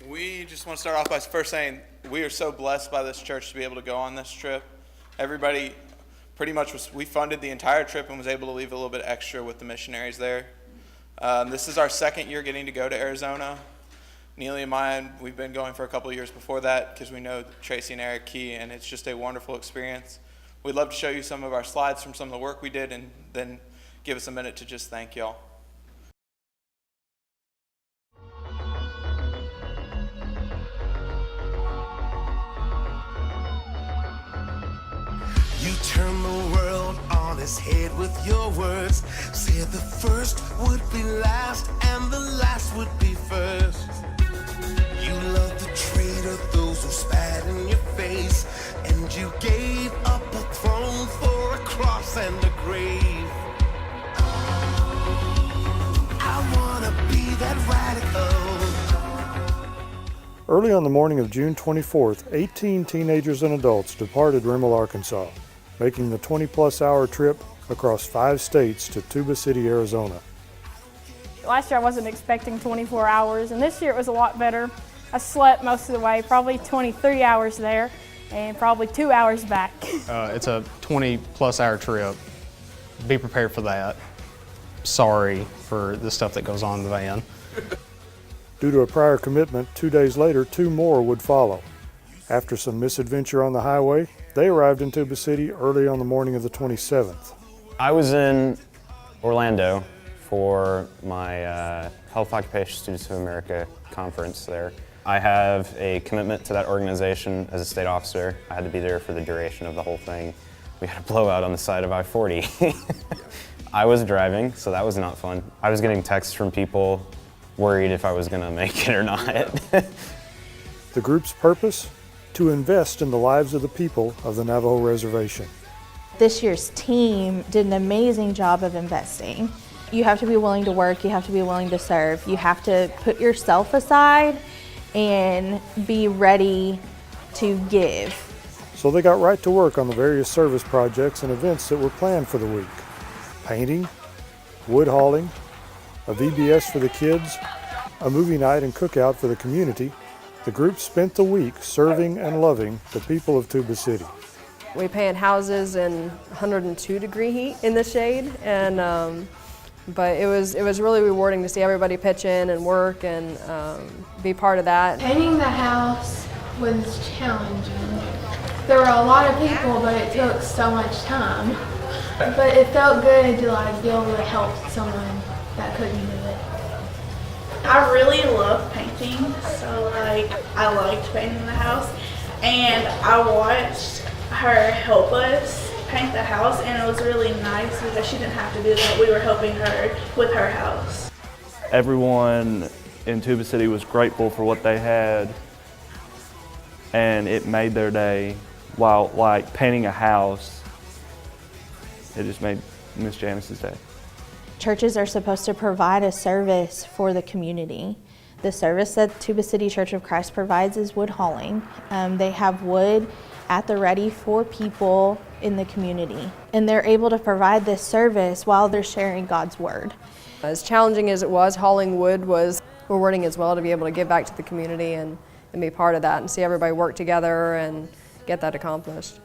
We just want to start off by first saying we are so blessed by this church to be able to go on this trip. Everybody pretty much we funded the entire trip and was able to leave a little bit extra with the missionaries there. This is our second year getting to go to Arizona. Neely and mine, we've been going for a couple of years before that because we know Tracy and Eric Key, and it's just a wonderful experience. We'd love to show you some of our slides from some of the work we did and then give us a minute to just thank y'all. You turn the world on its head with your words. Said the first would be last and the last would be first. You loved the traitor, those who spat in your face, and you gave up a throne for a cross and a grave. I wanna be that radical. Early on the morning of June 24th, 18 teenagers and adults departed Rimmel, Arkansas, making the 20-plus hour trip across 5 states to Tuba City, Arizona. Last year I wasn't expecting 24 hours, and this year it was a lot better. I slept most of the way, probably 23 hours there, and probably 2 hours back. It's a 20-plus hour trip. Be prepared for that. Sorry for the stuff that goes on in the van. Due to a prior commitment, 2 days later, 2 more would follow. After some misadventure on the highway, they arrived in Tuba City early on the morning of the 27th. I was in Orlando for my Health Occupation Students of America conference there. I have a commitment to that organization as a state officer. I had to be there for the duration of the whole thing. We had a blowout on the side of I-40. I was driving, so that was not fun. I was getting texts from people worried if I was gonna make it or not. The group's purpose? To invest in the lives of the people of the Navajo Reservation. This year's team did an amazing job of investing. You have to be willing to work, you have to be willing to serve, you have to put yourself aside and be ready to give. So they got right to work on the various service projects and events that were planned for the week. Painting, wood hauling, a VBS for the kids, a movie night and cookout for the community. The group spent the week serving and loving the people of Tuba City. We paint houses in 102-degree heat in the shade, and but it was really rewarding to see everybody pitch in and work and be part of that. Painting the house was challenging. There were a lot of people, but it took so much time. But it felt good to be able to help someone that couldn't do it. I really love painting, so I liked painting the house, and I watched her help us paint the house, and it was really nice because she didn't have to do that. We were helping her with her house. Everyone in Tuba City was grateful for what they had, and it made their day. While painting a house, it just made Miss Janice's day. Churches are supposed to provide a service for the community. The service that Tuba City Church of Christ provides is wood hauling. They have wood at the ready for people in the community, and they're able to provide this service while they're sharing God's word. As challenging as it was, hauling wood was rewarding as well, to be able to give back to the community and be part of that and see everybody work together and get that accomplished.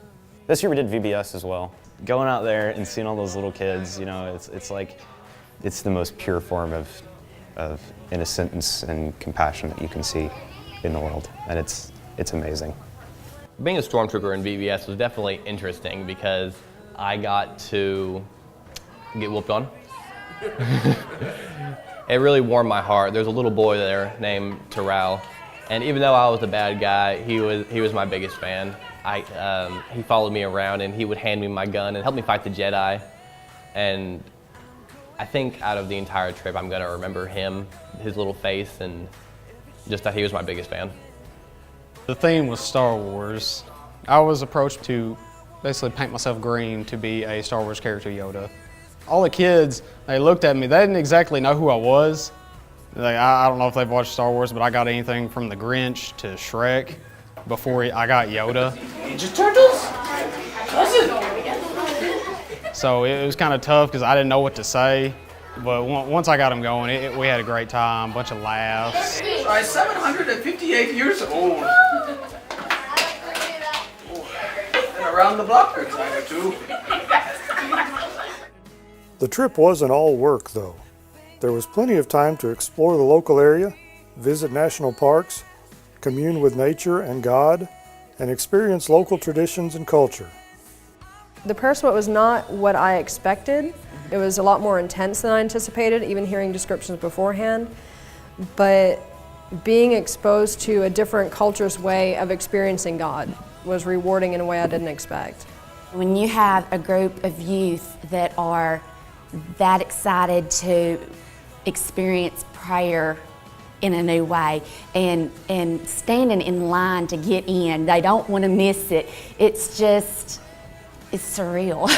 This year we did VBS as well. Going out there and seeing all those little kids, you know, it's the most pure form of innocence and compassion that you can see in the world, and it's amazing. Being a stormtrooper in VBS was definitely interesting because I got to get whooped on. It really warmed my heart. There's a little boy there named Terrell, and even though I was the bad guy, he was my biggest fan. He followed me around and he would hand me my gun and help me fight the Jedi. And I think out of the entire trip, I'm gonna remember him, his little face, and just that he was my biggest fan. The theme was Star Wars. I was approached to basically paint myself green to be a Star Wars character, Yoda. All the kids, they looked at me, they didn't exactly know who I was. I don't know if they've watched Star Wars, but I got anything from the Grinch to Shrek before I got Yoda. Ninja Turtles? So it was kind of tough because I didn't know what to say. But once I got them going, we had a great time, bunch of laughs. I 758 years old. And around the block a time or two. The trip wasn't all work, though. There was plenty of time to explore the local area, visit national parks, commune with nature and God, and experience local traditions and culture. The prayer suite was not what I expected. It was a lot more intense than I anticipated, even hearing descriptions beforehand. But being exposed to a different culture's way of experiencing God was rewarding in a way I didn't expect. When you have a group of youth that are that excited to experience prayer in a new way and standing in line to get in, they don't want to miss it. It's surreal.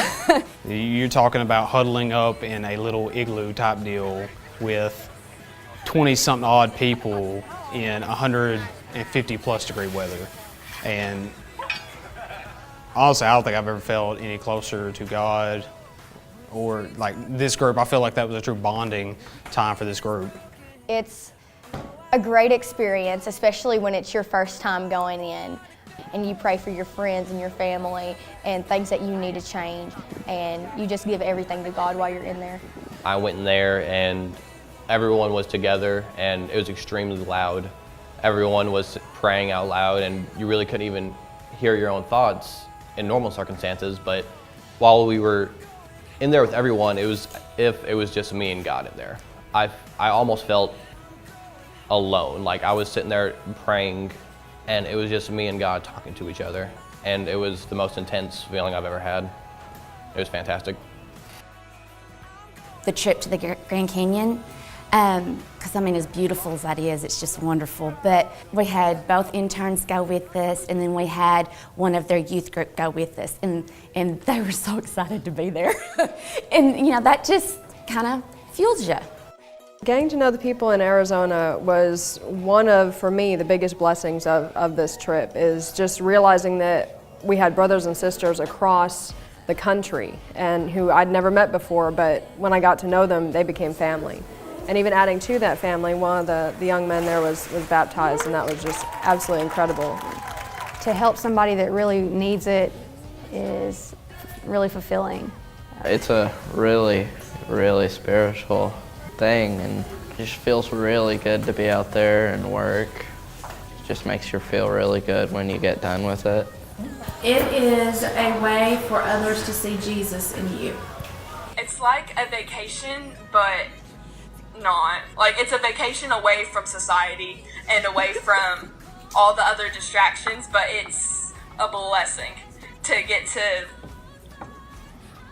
You're talking about huddling up in a little igloo type deal with 20-something odd people in 150 plus degree weather. And honestly, I don't think I've ever felt any closer to God or like this group. I feel like that was a true bonding time for this group. It's a great experience, especially when it's your first time going in and you pray for your friends and your family and things that you need to change, and you just give everything to God while you're in there. I went in there and everyone was together and it was extremely loud. Everyone was praying out loud and you really couldn't even hear your own thoughts in normal circumstances, but while we were in there with everyone, it was if it was just me and God in there. I almost felt alone, like I was sitting there praying and it was just me and God talking to each other, and it was the most intense feeling I've ever had. It was fantastic. The trip to the Grand Canyon, because I mean, as beautiful as that is, it's just wonderful. But we had both interns go with us, and then we had one of their youth group go with us, and they were so excited to be there. And you know, that just kind of fuels you. Getting to know the people in Arizona was one of, for me, the biggest blessings of this trip, is just realizing that we had brothers and sisters across the country and who I'd never met before, but when I got to know them, they became family. And even adding to that family, one of the young men there was baptized, and that was just absolutely incredible. To help somebody that really needs it is really fulfilling. It's a really, really spiritual thing, and it just feels really good to be out there and work. It just makes you feel really good when you get done with it. It is a way for others to see Jesus in you. It's like a vacation, but not. Like, it's a vacation away from society and away from all the other distractions, but it's a blessing to get to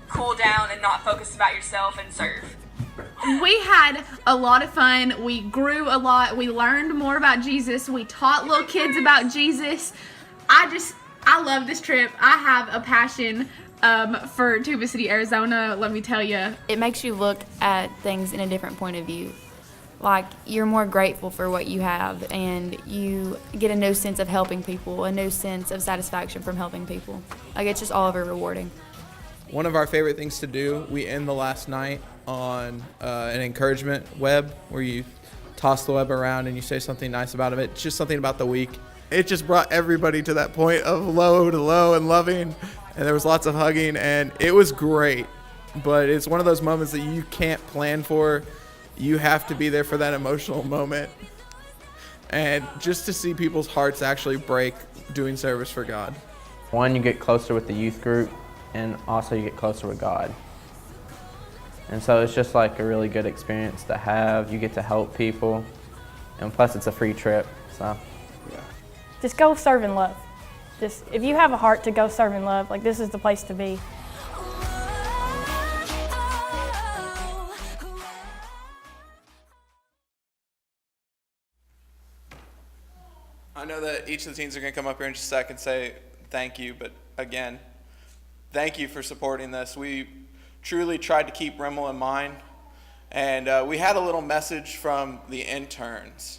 cool down and not focus about yourself and serve. We had a lot of fun. We grew a lot. We learned more about Jesus. We taught little kids about Jesus. I love this trip. I have a passion for Tuba City, Arizona, let me tell you. It makes you look at things in a different point of view. Like, you're more grateful for what you have, and you get a new sense of helping people, a new sense of satisfaction from helping people. Like, it's just all over rewarding. One of our favorite things to do, we end the last night on an encouragement web where you toss the web around and you say something nice about it. It's just something about the week. It just brought everybody to that point of low to low and loving, and there was lots of hugging, and it was great. But it's one of those moments that you can't plan for. You have to be there for that emotional moment. And just to see people's hearts actually break doing service for God. One, you get closer with the youth group, and also you get closer with God. And so it's just like a really good experience to have. You get to help people, and plus it's a free trip, so. Yeah. Just go serve and love. Just, if you have a heart to go serve and love, like, this is the place to be. I know that each of the teens are going to come up here in just a second and say thank you, but again, thank you for supporting this. We truly tried to keep Rimmel in mind, and we had a little message from the interns.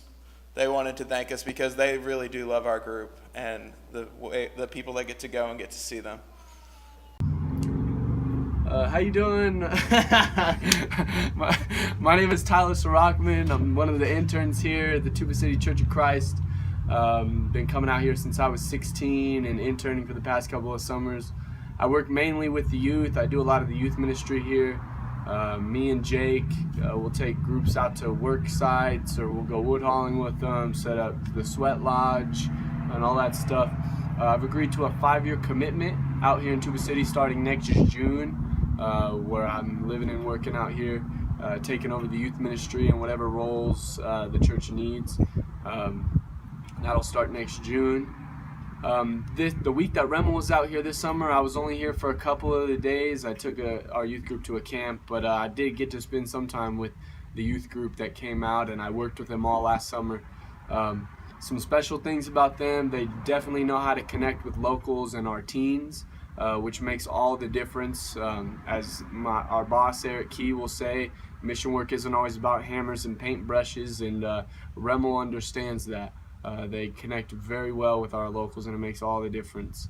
They wanted to thank us because they really do love our group and the people that get to go and get to see them. How you doing? my name is Tyler Sorokman. I'm one of the interns here at the Tuba City Church of Christ. Been coming out here since I was 16 and interning for the past couple of summers. I work mainly with the youth. I do a lot of the youth ministry here. Me and Jake will take groups out to work sites, or we'll go wood hauling with them, set up the sweat lodge and all that stuff. I've agreed to a 5-year commitment out here in Tuba City starting next June, where I'm living and working out here, taking over the youth ministry and whatever roles the church needs. That'll start next June. The week that Remmel was out here this summer, I was only here for a couple of the days. I took our youth group to a camp, but I did get to spend some time with the youth group that came out, and I worked with them all last summer. Some special things about them: they definitely know how to connect with locals and our teens, which makes all the difference. As our boss Eric Key will say, mission work isn't always about hammers and paintbrushes, and Remmel understands that. They connect very well with our locals, and it makes all the difference.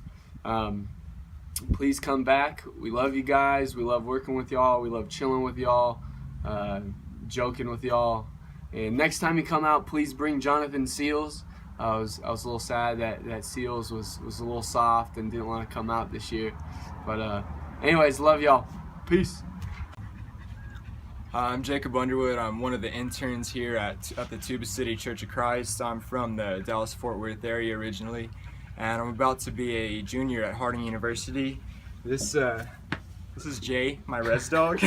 Please come back. We love you guys. We love working with y'all. We love chilling with y'all, joking with y'all. And next time you come out, please bring Jonathan Seals. I was a little sad that Seals was a little soft and didn't want to come out this year. But anyways, love y'all. Peace. Hi, I'm Jacob Underwood. I'm one of the interns here at the Tuba City Church of Christ. I'm from the Dallas-Fort Worth area originally, and I'm about to be a junior at Harding University. This is Jay, my res dog.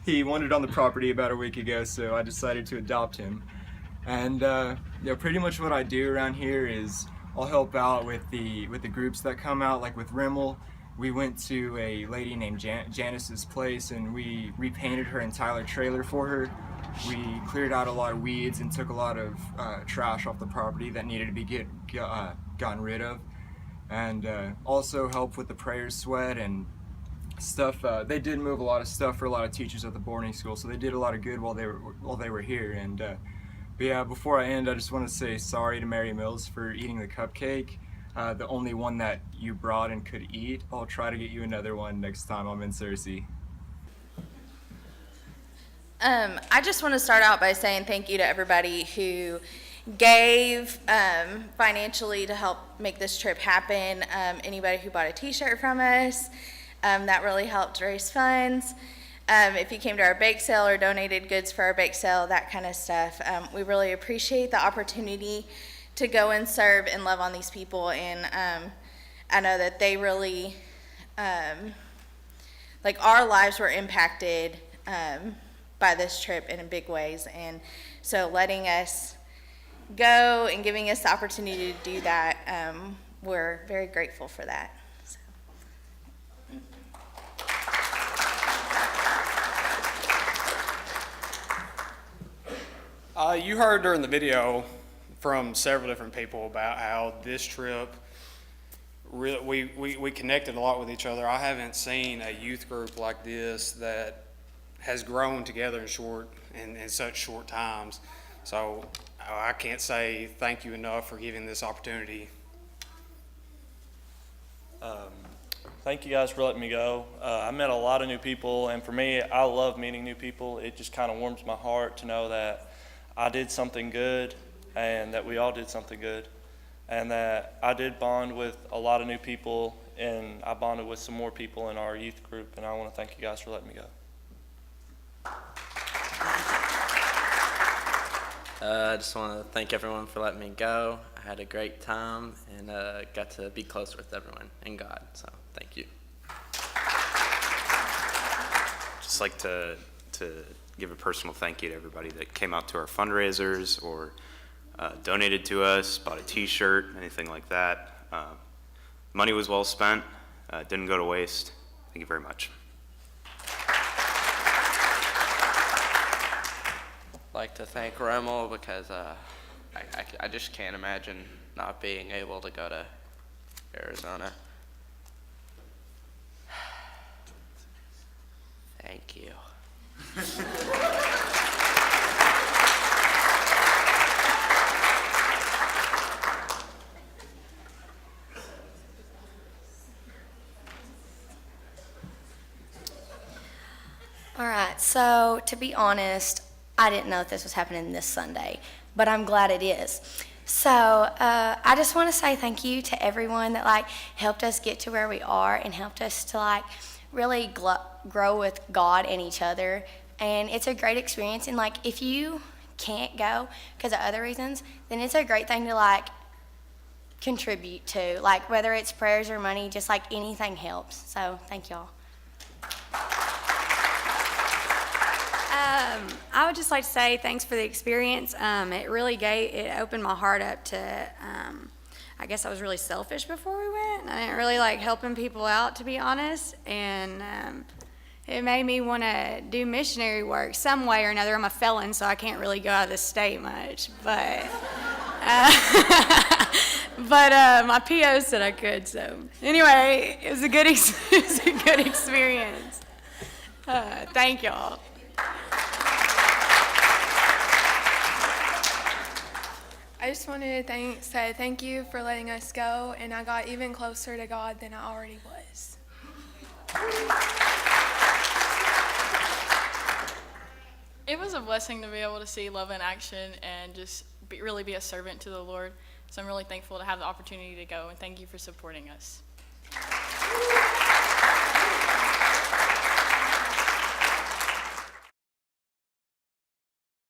He wandered on the property about a week ago, so I decided to adopt him. And pretty much what I do around here is I'll help out with the groups that come out, like with Remmel. We went to a lady named Janice's place, and we repainted her entire trailer for her. We cleared out a lot of weeds and took a lot of trash off the property that needed to be gotten rid of. And also helped with the prayer sweat and stuff. They did move a lot of stuff for a lot of teachers at the boarding school, so they did a lot of good while they were here. And but yeah, before I end, I just want to say sorry to Mary Mills for eating the cupcake. The only one that you brought and could eat. I'll try to get you another one next time I'm in Searcy. I just want to start out by saying thank you to everybody who gave financially to help make this trip happen. Anybody who bought a t-shirt from us, that really helped raise funds. If you came to our bake sale or donated goods for our bake sale, that kind of stuff. We really appreciate the opportunity to go and serve and love on these people, and I know that they really, our lives were impacted by this trip in big ways, and so letting us go and giving us the opportunity to do that, we're very grateful for that. You heard during the video from several different people about how this trip, we connected a lot with each other. I haven't seen a youth group like this that has grown together in such short times. So I can't say thank you enough for giving this opportunity. Thank you guys for letting me go. I met a lot of new people, and for me, I love meeting new people. It just kind of warms my heart to know that I did something good, and that we all did something good, and that I did bond with a lot of new people, and I bonded with some more people in our youth group, and I want to thank you guys for letting me go. I just want to thank everyone for letting me go. I had a great time and got to be close with everyone and God, so thank you. Just like to give a personal thank you to everybody that came out to our fundraisers or donated to us, bought a t-shirt, anything like that. Money was well spent, didn't go to waste. Thank you very much. I'd like to thank Remmel because I just can't imagine not being able to go to Arizona. Thank you. So, to be honest, I didn't know that this was happening this Sunday, but I'm glad it is. So, I just want to say thank you to everyone that like helped us get to where we are and helped us to like really grow with God and each other. And it's a great experience. And like, if you can't go because of other reasons, then it's a great thing to like contribute to, like whether it's prayers or money, just like anything helps. So thank y'all. I would just like to say thanks for the experience. It opened my heart up to, I guess I was really selfish before we went. I didn't really like helping people out, to be honest. And it made me want to do missionary work some way or another. I'm a felon, so I can't really go out of the state much. But my PO said I could. So anyway, it was a good experience. Thank y'all. I just wanted to say thank you for letting us go, and I got even closer to God than I already was. It was a blessing to be able to see love in action and just really be a servant to the Lord. So I'm really thankful to have the opportunity to go, and thank you for supporting us.